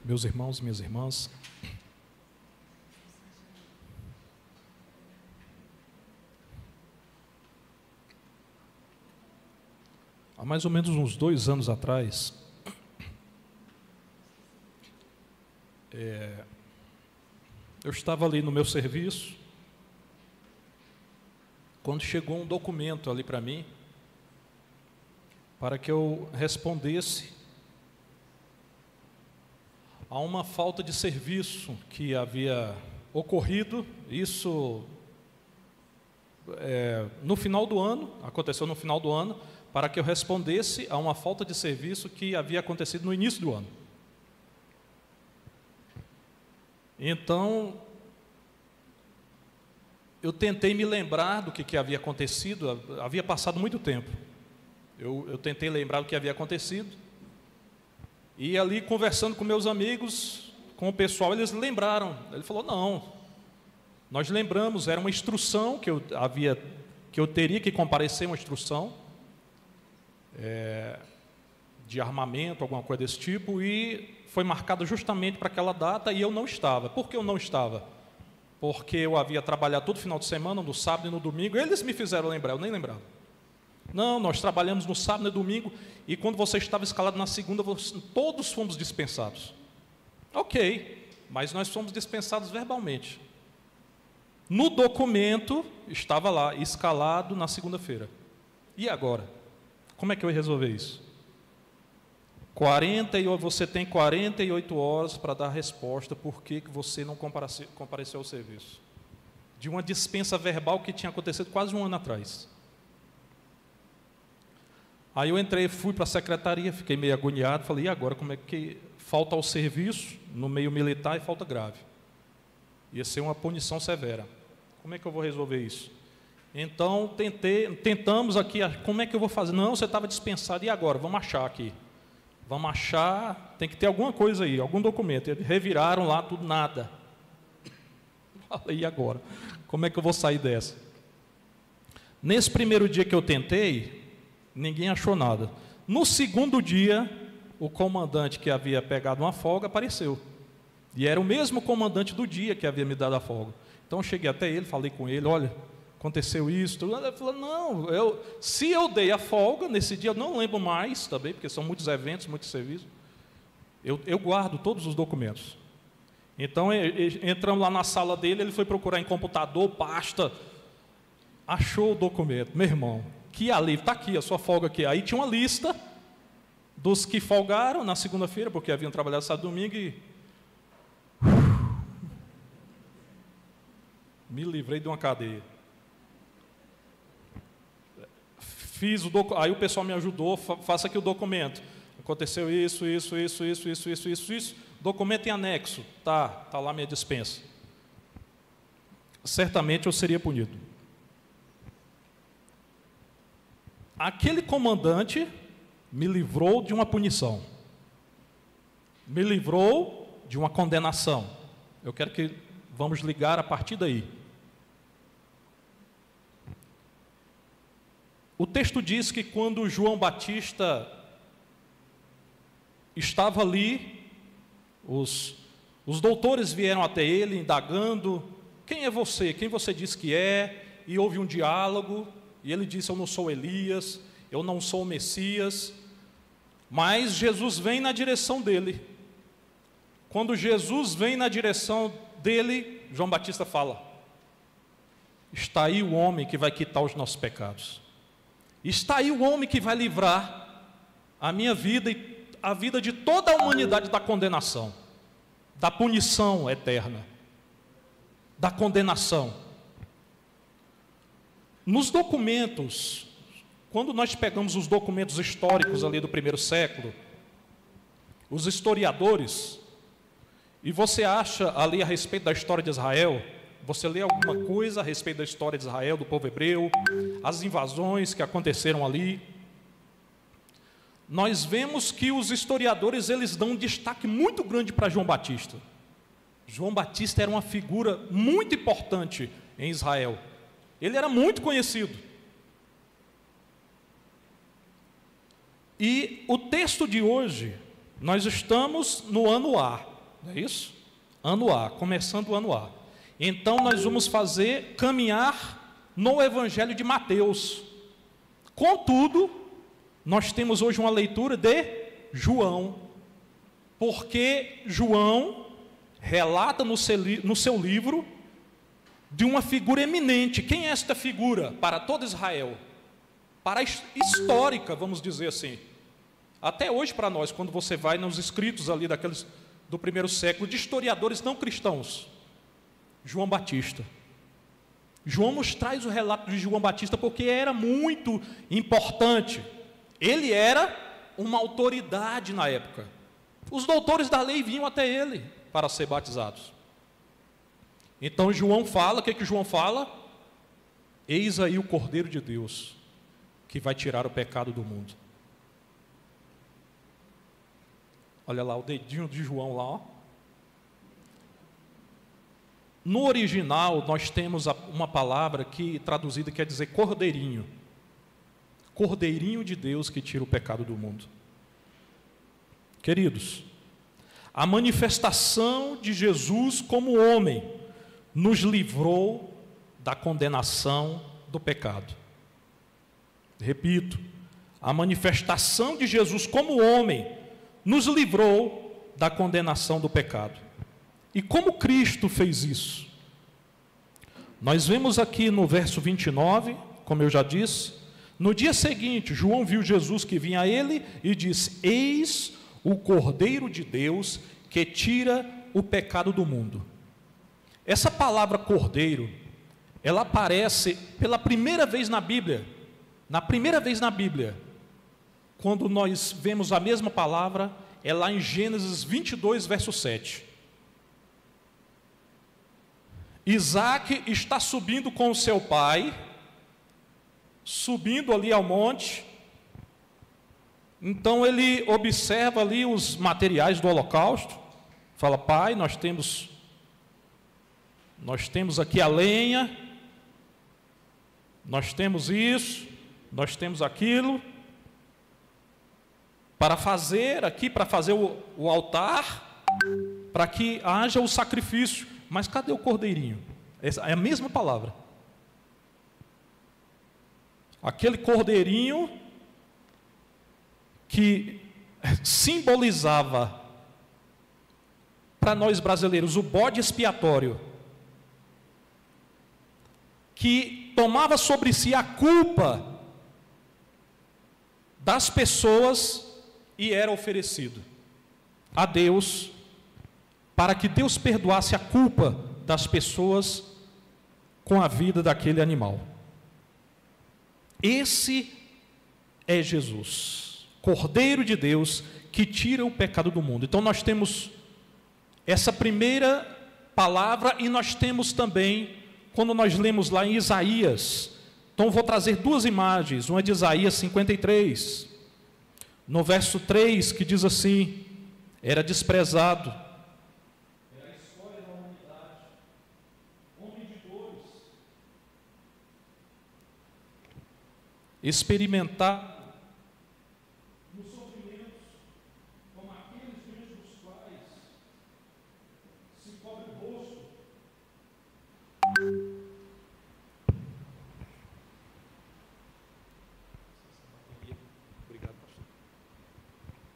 meus irmãos, minhas irmãs, há mais ou menos uns 2 anos atrás, eu estava ali no meu serviço, quando chegou um documento ali para mim, para que eu respondesse a uma falta de serviço que havia ocorrido, isso no final do ano, aconteceu no final do ano, para que eu respondesse a uma falta de serviço que havia acontecido no início do ano. Então, eu tentei me lembrar do que havia acontecido, havia passado muito tempo. Eu tentei lembrar do que havia acontecido, e ali conversando com meus amigos, com o pessoal, eles lembraram. Ele falou: não, nós lembramos, era uma instrução que eu teria que comparecer, uma instrução de armamento, alguma coisa desse tipo, e foi marcada justamente para aquela data, e eu não estava. Por que eu não estava? Porque eu havia trabalhado todo final de semana, no sábado e no domingo. Eles me fizeram lembrar, eu nem lembrava. Não, nós trabalhamos no sábado e no domingo, e quando você estava escalado na segunda, todos fomos dispensados. Ok, mas nós fomos dispensados verbalmente. No documento, estava lá, escalado na segunda-feira. E agora? Como é que eu ia resolver isso? Você tem 48 horas para dar a resposta por que você não compareceu ao serviço. De uma dispensa verbal que tinha acontecido quase um ano atrás. Aí eu entrei, fui para a secretaria, fiquei meio agoniado, falei: e agora, como é que falta ao serviço, no meio militar, e falta grave? Ia ser uma punição severa. Como é que eu vou resolver isso? Então, tentamos aqui, como é que eu vou fazer? Não, você estava dispensado, e agora? Vamos achar aqui. Vamos achar, tem que ter alguma coisa aí, algum documento. Eles reviraram lá, tudo, nada. Falei: e agora? Como é que eu vou sair dessa? Nesse primeiro dia que eu tentei, ninguém achou nada. No segundo dia, o comandante que havia pegado uma folga apareceu. E era o mesmo comandante do dia que havia me dado a folga. Então eu cheguei até ele, falei com ele: olha, aconteceu isso. Ele falou: não, se eu dei a folga nesse dia, eu não lembro mais também, porque são muitos eventos, muitos serviços. Eu guardo todos os documentos. Então entramos lá na sala dele, ele foi procurar em computador, pasta, achou o documento. Meu irmão, que alívio, está aqui a sua folga aqui. Aí tinha uma lista dos que folgaram na segunda-feira, porque haviam trabalhado sábado e domingo, e me livrei de uma cadeia. Aí o pessoal me ajudou, faça aqui o documento. Aconteceu isso. Documento em anexo. Tá lá minha dispensa. Certamente eu seria punido. Aquele comandante me livrou de uma punição. Me livrou de uma condenação. Eu quero que vamos ligar a partir daí. O texto diz que quando João Batista estava ali, os doutores vieram até ele, indagando: quem é você? Quem você diz que é? E houve um diálogo, e ele disse: eu não sou Elias, eu não sou o Messias. Mas Jesus vem na direção dele. Quando Jesus vem na direção dele, João Batista fala: está aí o homem que vai quitar os nossos pecados. Está aí o homem que vai livrar a minha vida e a vida de toda a humanidade da condenação, da punição eterna, da condenação. Nos documentos, quando nós pegamos os documentos históricos ali do primeiro século, os historiadores, e você acha ali a respeito da história de Israel, você lê alguma coisa a respeito da história de Israel, do povo hebreu, as invasões que aconteceram ali, nós vemos que os historiadores, eles dão um destaque muito grande para João Batista. João Batista era uma figura muito importante em Israel. Ele era muito conhecido. E o texto de hoje, nós estamos no ano A. não é isso? Ano A, começando o ano A. Então nós vamos caminhar no Evangelho de Mateus. Contudo, nós temos hoje uma leitura de João, porque João relata no seu livro de uma figura eminente. Quem é esta figura para todo Israel? Histórica, vamos dizer assim. Até hoje para nós, quando você vai nos escritos ali do primeiro século, de historiadores não cristãos, João Batista. João nos traz o relato de João Batista porque era muito importante. Ele era uma autoridade na época. Os doutores da lei vinham até ele para ser batizados. Então João fala, o que João fala? Eis aí o Cordeiro de Deus, que vai tirar o pecado do mundo. Olha lá o dedinho de João lá, ó. No original nós temos uma palavra que traduzida quer dizer cordeirinho. Cordeirinho de Deus que tira o pecado do mundo. Queridos, a manifestação de Jesus como homem nos livrou da condenação do pecado. Repito, a manifestação de Jesus como homem nos livrou da condenação do pecado. E como Cristo fez isso? Nós vemos aqui no verso 29, como eu já disse, no dia seguinte, João viu Jesus que vinha a ele e disse: eis o Cordeiro de Deus que tira o pecado do mundo. Essa palavra cordeiro, ela aparece pela primeira vez na Bíblia. Na primeira vez na Bíblia, quando nós vemos a mesma palavra, é lá em Gênesis 22, verso 7. Isaac está subindo com o seu pai, subindo ali ao monte. Então ele observa ali os materiais do holocausto, fala: pai, nós temos aqui a lenha, nós temos isso, nós temos aquilo, para fazer o altar, para que haja o sacrifício. Mas cadê o cordeirinho? Essa é a mesma palavra. Aquele cordeirinho que simbolizava para nós brasileiros o bode expiatório, que tomava sobre si a culpa das pessoas e era oferecido a Deus, para que Deus perdoasse a culpa das pessoas com a vida daquele animal. Esse é Jesus, Cordeiro de Deus, que tira o pecado do mundo. Então nós temos essa primeira palavra e nós temos também, quando nós lemos lá em Isaías, então vou trazer duas imagens, uma de Isaías 53, no verso 3, que diz assim: era desprezado, experimentar nos sofrimentos como aqueles diante dos quais se cobre o rosto. Obrigado, pastor.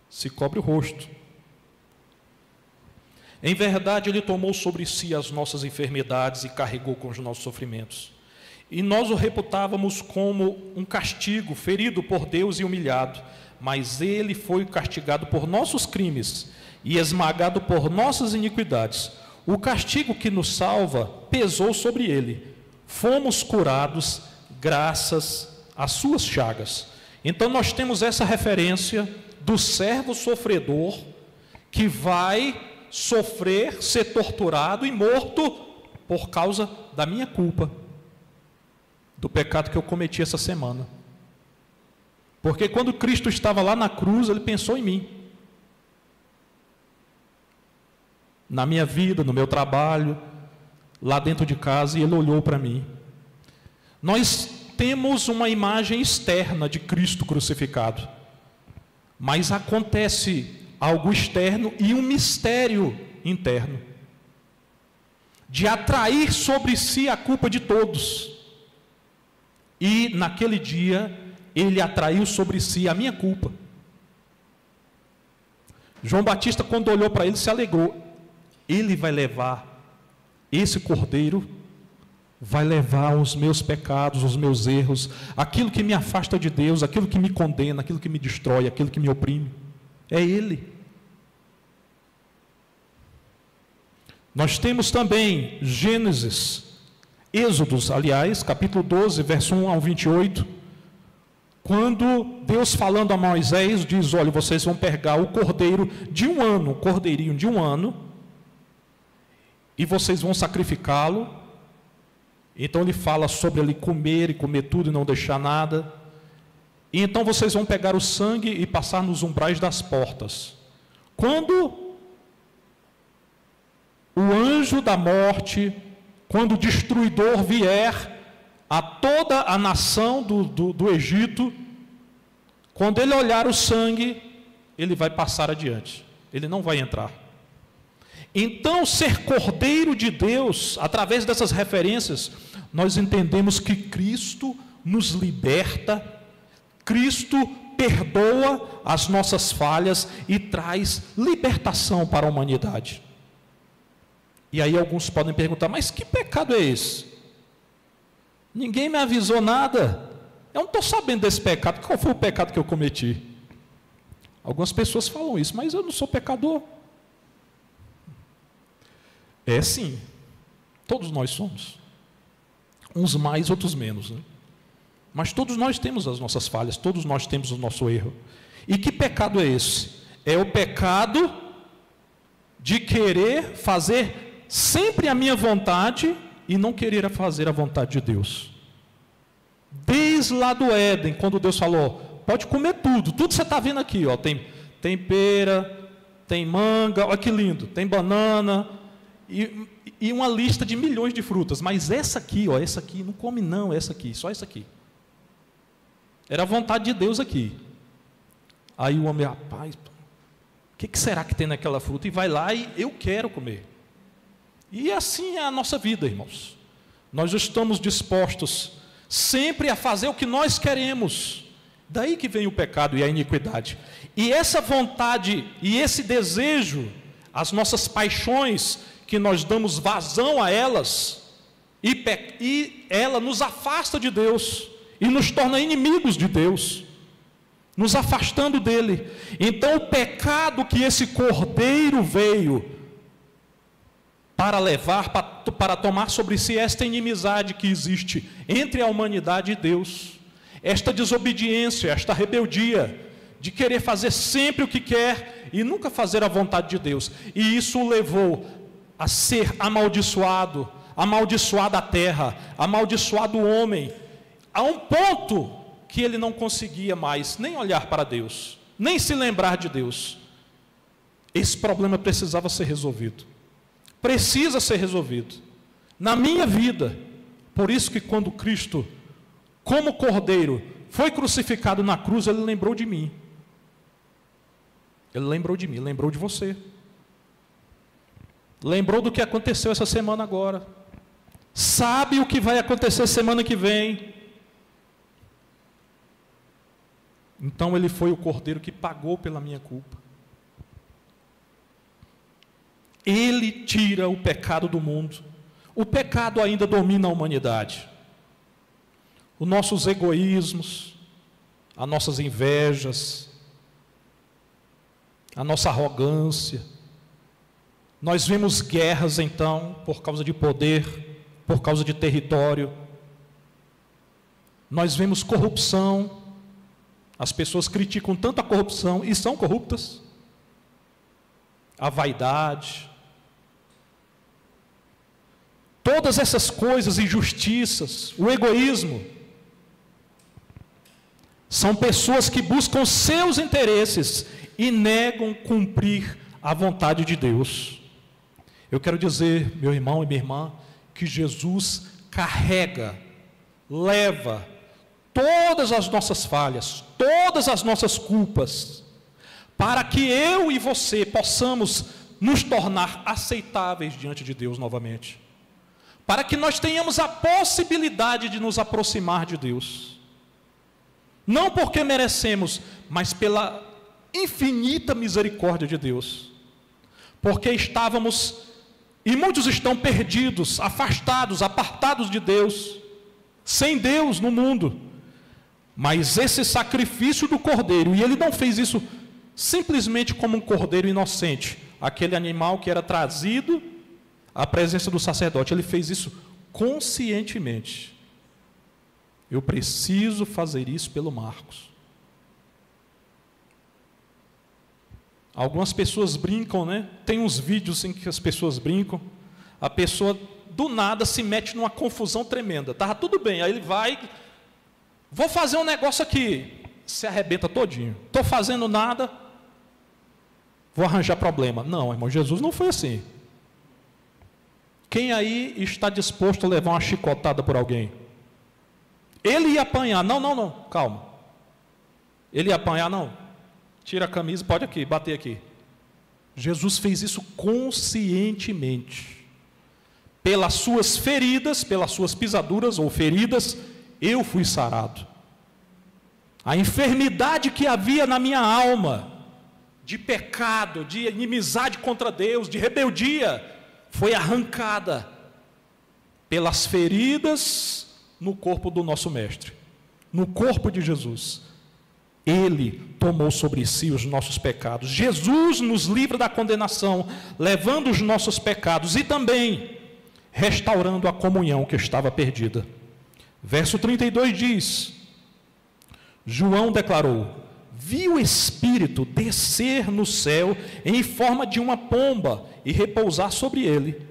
Se cobre o rosto. Em verdade, ele tomou sobre si as nossas enfermidades e carregou com os nossos sofrimentos. E nós o reputávamos como um castigo, ferido por Deus e humilhado. Mas ele foi castigado por nossos crimes e esmagado por nossas iniquidades. O castigo que nos salva pesou sobre ele. Fomos curados graças às suas chagas. Então nós temos essa referência do servo sofredor que vai sofrer, ser torturado e morto por causa da minha culpa, do pecado que eu cometi essa semana. Porque quando Cristo estava lá na cruz, ele pensou em mim, na minha vida, no meu trabalho, lá dentro de casa, e ele olhou para mim. Nós temos uma imagem externa de Cristo crucificado, mas acontece algo externo e um mistério interno, de atrair sobre si a culpa de todos. E naquele dia, ele atraiu sobre si a minha culpa. João Batista, quando olhou para ele, se alegrou. Ele vai levar, esse cordeiro vai levar os meus pecados, os meus erros, aquilo que me afasta de Deus, aquilo que me condena, aquilo que me destrói, aquilo que me oprime. É Ele. Nós temos também Êxodos, aliás, capítulo 12, verso 1 ao 28, quando Deus, falando a Moisés, diz: olha, vocês vão pegar o cordeiro de um ano, o cordeirinho de um ano, e vocês vão sacrificá-lo. Então ele fala sobre ele comer e comer tudo e não deixar nada. E então vocês vão pegar o sangue e passar nos umbrais das portas. Quando o anjo da morte, quando o destruidor vier a toda a nação do Egito, quando ele olhar o sangue, ele vai passar adiante, ele não vai entrar. Então, ser cordeiro de Deus, através dessas referências, nós entendemos que Cristo nos liberta, Cristo perdoa as nossas falhas e traz libertação para a humanidade. E aí alguns podem perguntar: mas que pecado é esse? Ninguém me avisou nada, eu não estou sabendo desse pecado. Qual foi o pecado que eu cometi? Algumas pessoas falam isso: mas eu não sou pecador. É sim, todos nós somos, uns mais, outros menos, né? Mas todos nós temos as nossas falhas, todos nós temos o nosso erro. E que pecado é esse? É o pecado de querer fazer sempre a minha vontade e não querer fazer a vontade de Deus. Desde lá do Éden, quando Deus falou: pode comer tudo, tudo você está vendo aqui, ó, tem pera, tem manga, olha que lindo, tem banana, e uma lista de milhões de frutas, mas essa aqui, ó, essa aqui, não come não, essa aqui, só essa aqui. Era a vontade de Deus aqui. Aí o homem: rapaz, o que será que tem naquela fruta? E vai lá e eu quero comer. E assim é a nossa vida, irmãos. Nós estamos dispostos sempre a fazer o que nós queremos. Daí que vem o pecado e a iniquidade. E essa vontade e esse desejo, as nossas paixões, que nós damos vazão a elas, e ela nos afasta de Deus, e nos torna inimigos de Deus, nos afastando dele. Então o pecado que esse cordeiro veio para levar, para tomar sobre si esta inimizade que existe entre a humanidade e Deus, esta desobediência, esta rebeldia, de querer fazer sempre o que quer e nunca fazer a vontade de Deus, e isso o levou a ser amaldiçoado, amaldiçoada a terra, amaldiçoado o homem, a um ponto que ele não conseguia mais nem olhar para Deus, nem se lembrar de Deus. Esse problema precisava ser resolvido, precisa ser resolvido, na minha vida. Por isso que quando Cristo, como cordeiro, foi crucificado na cruz, ele lembrou de mim, ele lembrou de mim, lembrou de você. Lembrou do que aconteceu essa semana agora. Sabe o que vai acontecer semana que vem. Então ele foi o cordeiro que pagou pela minha culpa. Ele tira o pecado do mundo. O pecado ainda domina a humanidade. Os nossos egoísmos, as nossas invejas, a nossa arrogância. Nós vemos guerras, então, por causa de poder, por causa de território. Nós vemos corrupção. As pessoas criticam tanto a corrupção e são corruptas. A vaidade. Todas essas coisas, injustiças, o egoísmo, são pessoas que buscam seus interesses e negam cumprir a vontade de Deus. Eu quero dizer, meu irmão e minha irmã, que Jesus carrega, leva todas as nossas falhas, todas as nossas culpas, para que eu e você possamos nos tornar aceitáveis diante de Deus novamente, para que nós tenhamos a possibilidade de nos aproximar de Deus, não porque merecemos, mas pela infinita misericórdia de Deus, porque estávamos, e muitos estão perdidos, afastados, apartados de Deus, sem Deus no mundo, mas esse sacrifício do cordeiro, e ele não fez isso simplesmente como um cordeiro inocente, aquele animal que era trazido à presença do sacerdote, ele fez isso conscientemente. Eu preciso fazer isso pelo Marcos. Algumas pessoas brincam, né? Tem uns vídeos em que as pessoas brincam, a pessoa do nada se mete numa confusão tremenda, estava tudo bem, aí ele vai, vou fazer um negócio aqui, se arrebenta todinho, estou fazendo nada, vou arranjar problema. Não, irmão, Jesus não foi assim. Quem aí está disposto a levar uma chicotada por alguém? Ele ia apanhar, não, calma, ele ia apanhar, não, tira a camisa, pode aqui, bater aqui. Jesus fez isso conscientemente, pelas suas feridas, pelas suas pisaduras ou feridas, eu fui sarado. A enfermidade que havia na minha alma, de pecado, de inimizade contra Deus, de rebeldia, foi arrancada pelas feridas no corpo do nosso Mestre, no corpo de Jesus. Ele tomou sobre si os nossos pecados. Jesus nos livra da condenação, levando os nossos pecados e também restaurando a comunhão que estava perdida. Verso 32 diz: João declarou: vi o Espírito descer no céu em forma de uma pomba e repousar sobre ele.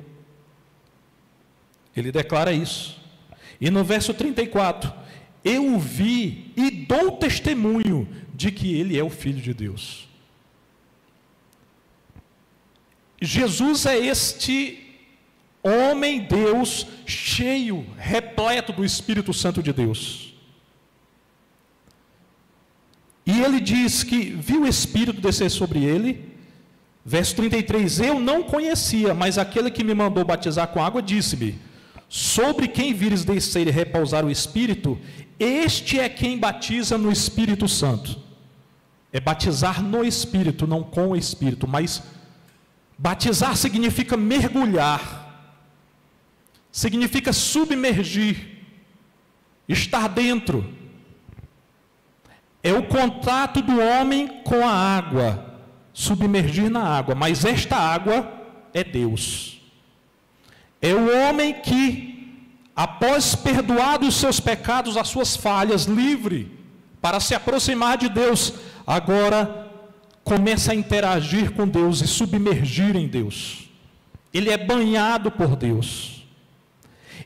Ele declara isso. E no verso 34, eu o vi e dou testemunho de que ele é o Filho de Deus. Jesus é este homem Deus cheio, repleto do Espírito Santo de Deus. E ele diz que viu o Espírito descer sobre ele. Verso 33, eu não conhecia, mas aquele que me mandou batizar com água disse-me: sobre quem vires descer e repousar o Espírito, este é quem batiza no Espírito Santo. É batizar no Espírito, não com o Espírito, mas batizar significa mergulhar, significa submergir, estar dentro. É o contato do homem com a água, submergir na água, mas esta água é Deus. É o homem que, após perdoado os seus pecados, as suas falhas, livre para se aproximar de Deus, agora começa a interagir com Deus e submergir em Deus. Ele é banhado por Deus.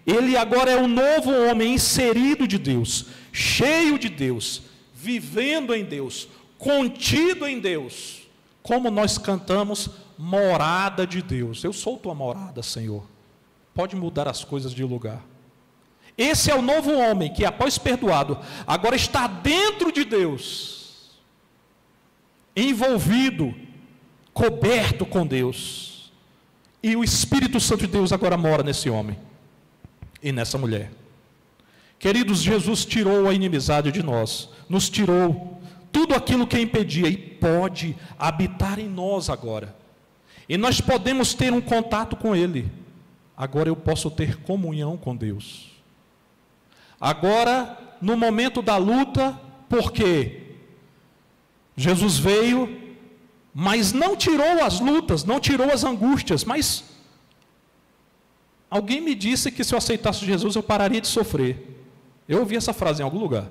Ele agora é um novo homem inserido de Deus, cheio de Deus, vivendo em Deus, contido em Deus. Como nós cantamos, morada de Deus. Eu sou tua morada, Senhor. Pode mudar as coisas de lugar. Esse é o novo homem que, após perdoado, agora está dentro de Deus, envolvido, coberto com Deus. E o Espírito Santo de Deus agora mora nesse homem e nessa mulher. Queridos, Jesus tirou a inimizade de nós, nos tirou tudo aquilo que impedia e pode habitar em nós agora. E nós podemos ter um contato com Ele. Agora eu posso ter comunhão com Deus. Agora, no momento da luta, porque Jesus veio, mas não tirou as lutas, não tirou as angústias, mas alguém me disse que se eu aceitasse Jesus eu pararia de sofrer. Eu ouvi essa frase em algum lugar.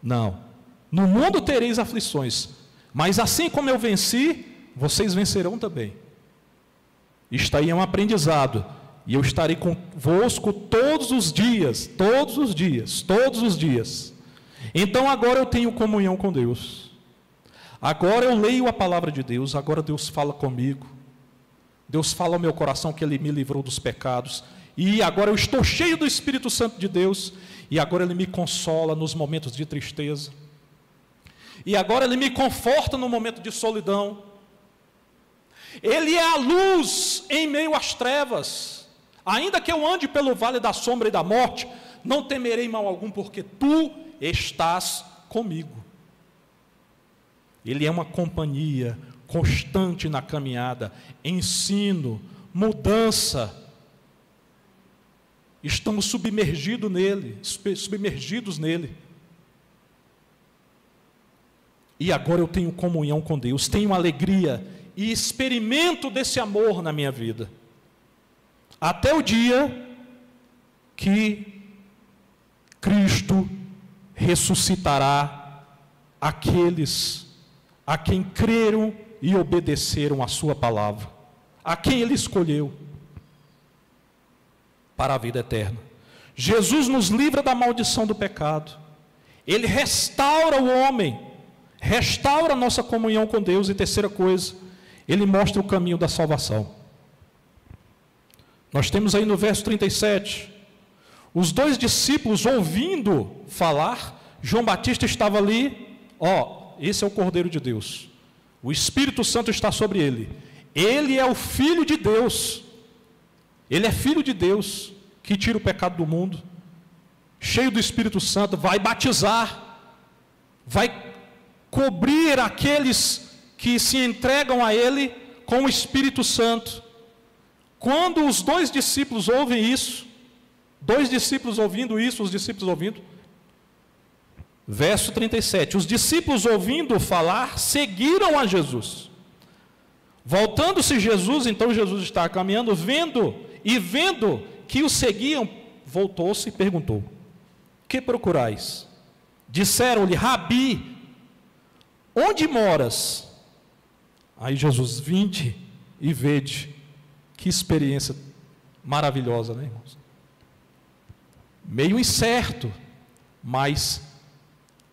Não. No mundo tereis aflições, mas assim como eu venci, vocês vencerão também. Isto aí é um aprendizado. E eu estarei convosco todos os dias, todos os dias, todos os dias. Então agora eu tenho comunhão com Deus. Agora eu leio a palavra de Deus, agora Deus fala comigo. Deus fala ao meu coração que Ele me livrou dos pecados. E agora eu estou cheio do Espírito Santo de Deus. E agora Ele me consola nos momentos de tristeza. E agora Ele me conforta no momento de solidão. Ele é a luz em meio às trevas. Ainda que eu ande pelo vale da sombra e da morte, não temerei mal algum, porque tu estás comigo. Ele é uma companhia constante na caminhada, ensino, mudança. Estamos submergidos nele. E agora eu tenho comunhão com Deus, tenho alegria e experimento desse amor na minha vida. Até o dia que Cristo ressuscitará aqueles a quem creram e obedeceram a sua palavra, a quem Ele escolheu para a vida eterna. Jesus nos livra da maldição do pecado. Ele restaura o homem, restaura a nossa comunhão com Deus. E terceira coisa, Ele mostra o caminho da salvação. Nós temos aí no verso 37, os 2 discípulos ouvindo falar, João Batista estava ali, esse é o Cordeiro de Deus, o Espírito Santo está sobre ele, ele é o Filho de Deus, ele é Filho de Deus, que tira o pecado do mundo, cheio do Espírito Santo, vai batizar, vai cobrir aqueles que se entregam a ele com o Espírito Santo. Quando os 2 discípulos ouvem isso, 2 discípulos ouvindo isso, os discípulos ouvindo, verso 37, os discípulos ouvindo falar, seguiram a Jesus. Voltando-se Jesus, então Jesus está caminhando, vendo que o seguiam, voltou-se e perguntou: que procurais? Disseram-lhe: Rabi, onde moras? Aí Jesus: vinde e vede. Que experiência maravilhosa, né, irmãos? Meio incerto, mas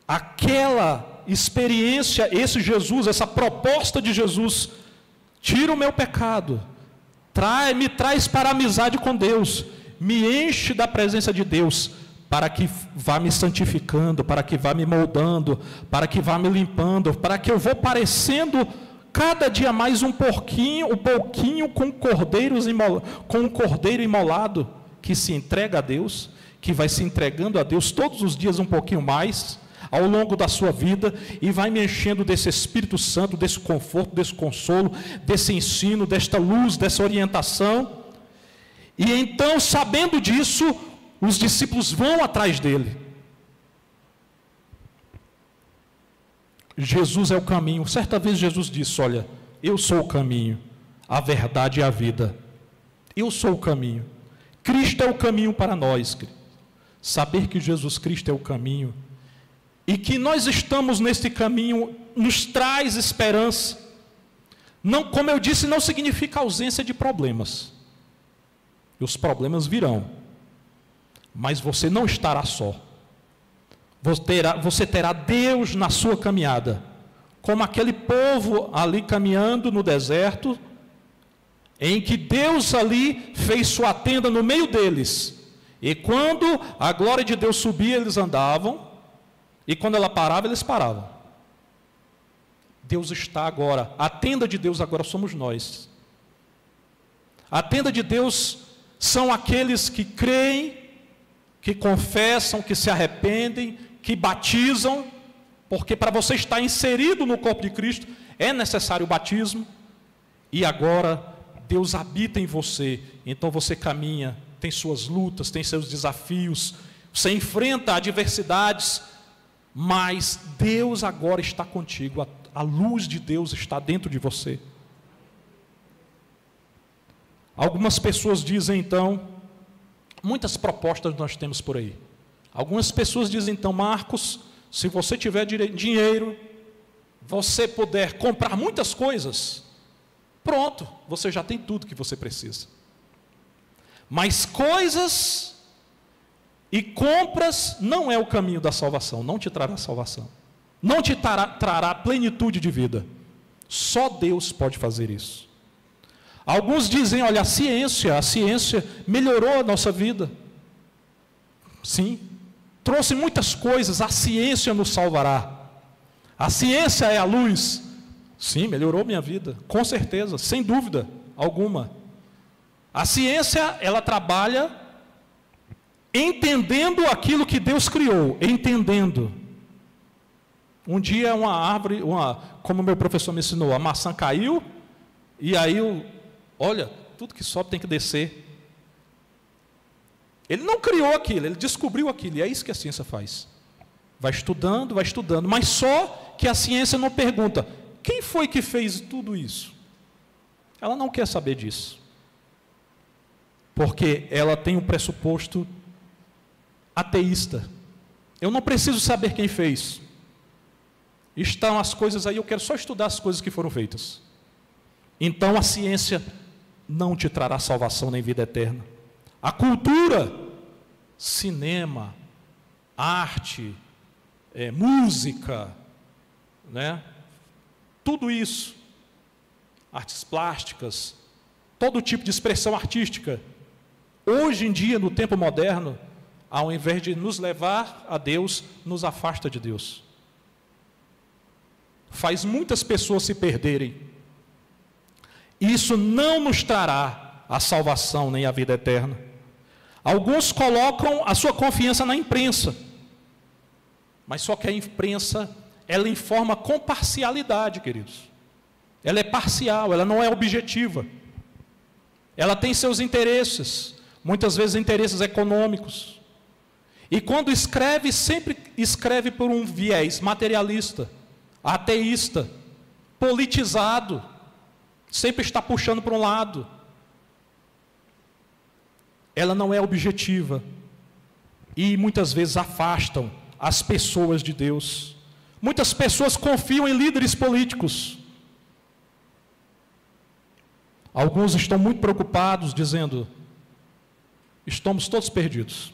aquela experiência, esse Jesus, essa proposta de Jesus, tira o meu pecado, me traz para a amizade com Deus, me enche da presença de Deus, para que vá me santificando, para que vá me moldando, para que vá me limpando, para que eu vou parecendo cada dia mais um pouquinho com um cordeiro imolado, que se entrega a Deus, que vai se entregando a Deus todos os dias um pouquinho mais, ao longo da sua vida, e vai me enchendo desse Espírito Santo, desse conforto, desse consolo, desse ensino, desta luz, dessa orientação. E então, sabendo disso, os discípulos vão atrás dele. Jesus é o caminho. Certa vez Jesus disse: olha, eu sou o caminho, a verdade e a vida. Eu sou o caminho. Cristo é o caminho para nós. Saber que Jesus Cristo é o caminho e que nós estamos neste caminho nos traz esperança. Não, como eu disse, não significa ausência de problemas. Os problemas virão, mas você não estará só. Você terá Deus na sua caminhada, como aquele povo ali caminhando no deserto, em que Deus ali fez sua tenda no meio deles, e quando a glória de Deus subia, eles andavam, e quando ela parava, eles paravam. Deus está agora, a tenda de Deus agora somos nós. A tenda de Deus são aqueles que creem, que confessam, que se arrependem, que batizam, porque para você estar inserido no corpo de Cristo, é necessário o batismo, e agora Deus habita em você, então você caminha, tem suas lutas, tem seus desafios, você enfrenta adversidades, mas Deus agora está contigo, a luz de Deus está dentro de você. Algumas pessoas dizem então, muitas propostas nós temos por aí. Algumas pessoas dizem então: Marcos, se você tiver dinheiro, você puder comprar muitas coisas, pronto, você já tem tudo que você precisa. Mas coisas e compras não é o caminho da salvação, não te trará salvação, não te trará plenitude de vida. Só Deus pode fazer isso. Alguns dizem: olha, a ciência melhorou a nossa vida. Sim, trouxe muitas coisas, a ciência nos salvará. A ciência é a luz. Sim, melhorou minha vida, com certeza, sem dúvida alguma. A ciência, ela trabalha entendendo aquilo que Deus criou, entendendo. Um dia uma árvore, como meu professor me ensinou, a maçã caiu, e aí, olha, tudo que sobe tem que descer. Ele não criou aquilo, ele descobriu aquilo, e é isso que a ciência faz. Vai estudando, mas só que a ciência não pergunta, quem foi que fez tudo isso? Ela não quer saber disso. Porque ela tem um pressuposto ateísta. Eu não preciso saber quem fez. Estão as coisas aí, eu quero só estudar as coisas que foram feitas. Então a ciência não te trará salvação nem vida eterna. A cultura, cinema, arte, música, né? Tudo isso, artes plásticas, todo tipo de expressão artística, hoje em dia, no tempo moderno, ao invés de nos levar a Deus, nos afasta de Deus. Faz muitas pessoas se perderem. Isso não nos trará a salvação nem a vida eterna. Alguns colocam a sua confiança na imprensa, mas só que a imprensa, ela informa com parcialidade, queridos. Ela é parcial, ela não é objetiva. Ela tem seus interesses, muitas vezes interesses econômicos. E quando escreve, sempre escreve por um viés materialista, ateísta, politizado, sempre está puxando para um lado. Ela não é objetiva e muitas vezes afastam as pessoas de Deus. Muitas pessoas confiam em líderes políticos. Alguns estão muito preocupados, dizendo, estamos todos perdidos.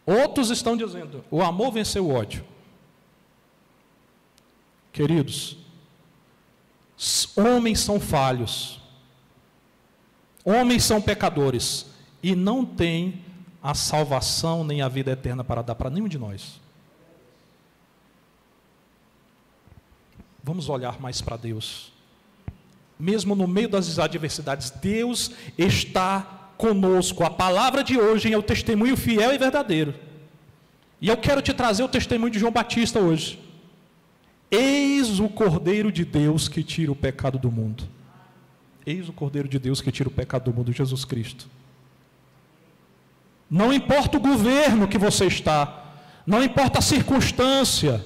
Outros estão dizendo, o amor venceu o ódio. Queridos, homens são falhos, homens são pecadores, e não têm a salvação nem a vida eterna para dar para nenhum de nós. Vamos olhar mais para Deus. Mesmo no meio das adversidades, Deus está conosco. A palavra de hoje é o testemunho fiel e verdadeiro. E eu quero te trazer o testemunho de João Batista hoje. Eis o Cordeiro de Deus que tira o pecado do mundo. Eis o Cordeiro de Deus que tira o pecado do mundo, Jesus Cristo. Não importa o governo que você está, não importa a circunstância,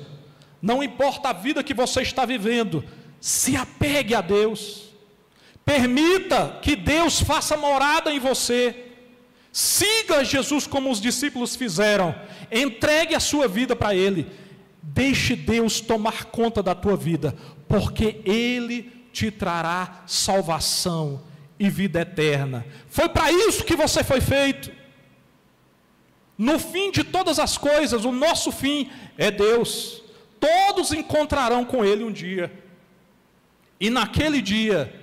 não importa a vida que você está vivendo, se apegue a Deus. Permita que Deus faça morada em você. Siga Jesus como os discípulos fizeram. Entregue a sua vida para Ele. Deixe Deus tomar conta da tua vida, porque Ele te trará salvação e vida eterna. Foi para isso que você foi feito. No fim de todas as coisas, o nosso fim é Deus. Todos encontrarão com Ele um dia. E naquele dia,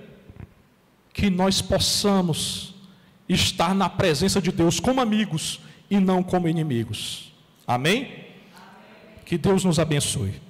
que nós possamos estar na presença de Deus como amigos e não como inimigos. Amém? Que Deus nos abençoe.